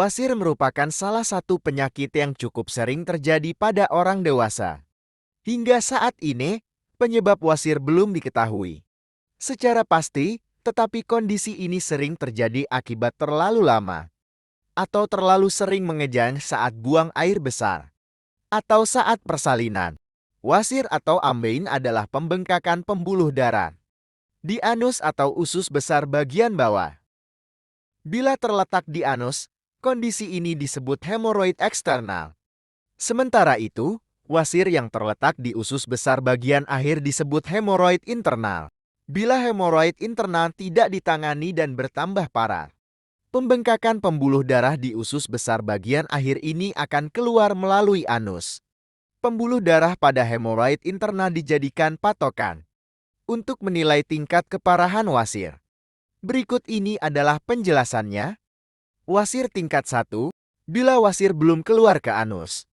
Wasir merupakan salah satu penyakit yang cukup sering terjadi pada orang dewasa. Hingga saat ini, penyebab wasir belum diketahui secara pasti, tetapi kondisi ini sering terjadi akibat terlalu lama atau terlalu sering mengejan saat buang air besar atau saat persalinan. Wasir atau ambeien adalah pembengkakan pembuluh darah di anus atau usus besar bagian bawah. Bila terletak di anus, kondisi ini disebut hemoroid eksternal. Sementara itu, wasir yang terletak di usus besar bagian akhir disebut hemoroid internal. Bila hemoroid internal tidak ditangani dan bertambah parah, pembengkakan pembuluh darah di usus besar bagian akhir ini akan keluar melalui anus. Pembuluh darah pada hemoroid internal dijadikan patokan untuk menilai tingkat keparahan wasir. Berikut ini adalah penjelasannya. Wasir tingkat 1, bila wasir belum keluar ke anus.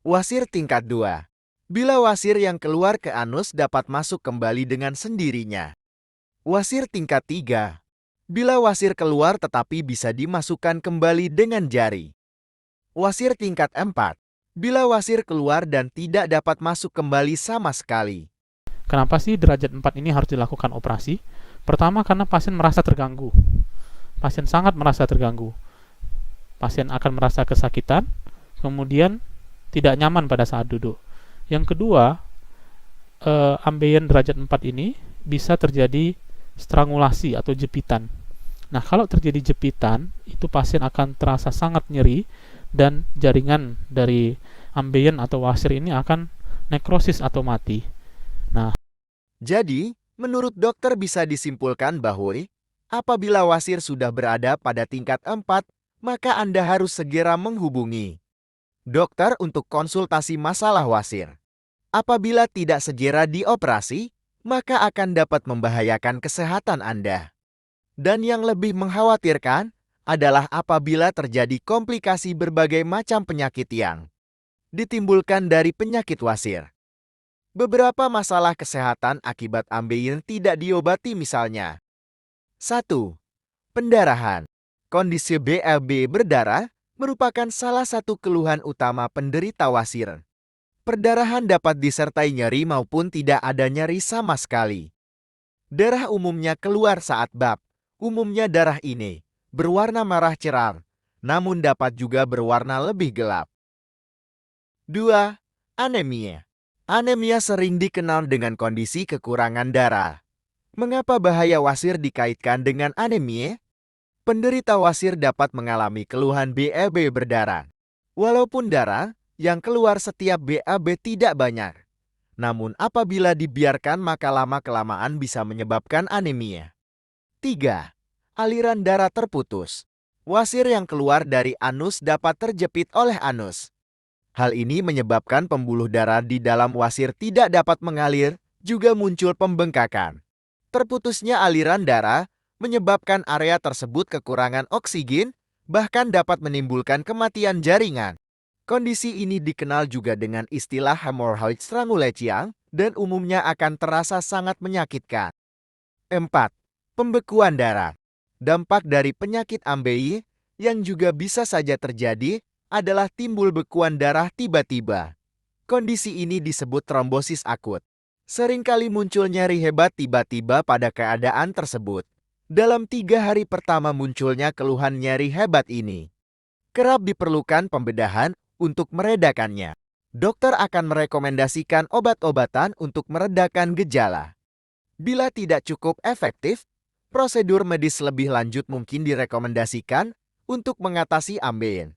Wasir tingkat 2, bila wasir yang keluar ke anus dapat masuk kembali dengan sendirinya. Wasir tingkat 3, bila wasir keluar tetapi bisa dimasukkan kembali dengan jari. Wasir tingkat 4, bila wasir keluar dan tidak dapat masuk kembali sama sekali. Kenapa sih derajat 4 ini harus dilakukan operasi? Pertama, karena pasien merasa terganggu. Pasien sangat merasa terganggu. Pasien akan merasa kesakitan, kemudian tidak nyaman pada saat duduk. Yang kedua, ambeien derajat 4 ini bisa terjadi strangulasi atau jepitan. Nah, kalau terjadi jepitan, itu pasien akan terasa sangat nyeri dan jaringan dari ambeien atau wasir ini akan nekrosis atau mati. Nah, jadi, menurut dokter bisa disimpulkan bahwa apabila wasir sudah berada pada tingkat 4, maka Anda harus segera menghubungi dokter untuk konsultasi masalah wasir. Apabila tidak segera dioperasi, maka akan dapat membahayakan kesehatan Anda. Dan yang lebih mengkhawatirkan adalah apabila terjadi komplikasi berbagai macam penyakit yang ditimbulkan dari penyakit wasir. Beberapa masalah kesehatan akibat ambeien tidak diobati misalnya. 1. Pendarahan. Kondisi BLB berdarah merupakan salah satu keluhan utama penderita wasir. Perdarahan dapat disertai nyeri maupun tidak ada nyeri sama sekali. Darah umumnya keluar saat bab. Umumnya darah ini berwarna merah cerah, namun dapat juga berwarna lebih gelap. 2. Anemia. Anemia sering dikenal dengan kondisi kekurangan darah. Mengapa bahaya wasir dikaitkan dengan anemia? Penderita wasir dapat mengalami keluhan BLB berdarah. Walaupun darah yang keluar setiap BAB tidak banyak. Namun apabila dibiarkan maka lama-kelamaan bisa menyebabkan anemia. 3. Aliran darah terputus. Wasir yang keluar dari anus dapat terjepit oleh anus. Hal ini menyebabkan pembuluh darah di dalam wasir tidak dapat mengalir, juga muncul pembengkakan. Terputusnya aliran darah menyebabkan area tersebut kekurangan oksigen, bahkan dapat menimbulkan kematian jaringan. Kondisi ini dikenal juga dengan istilah hemorrhoid strangulation dan umumnya akan terasa sangat menyakitkan. 4. Pembekuan darah. Dampak dari penyakit ambeien yang juga bisa saja terjadi adalah timbul bekuan darah tiba-tiba. Kondisi ini disebut trombosis akut. Seringkali muncul nyeri hebat tiba-tiba pada keadaan tersebut. Dalam 3 hari pertama munculnya keluhan nyeri hebat ini. Kerap diperlukan pembedahan untuk meredakannya. Dokter akan merekomendasikan obat-obatan untuk meredakan gejala. Bila tidak cukup efektif, prosedur medis lebih lanjut mungkin direkomendasikan untuk mengatasi ambeien.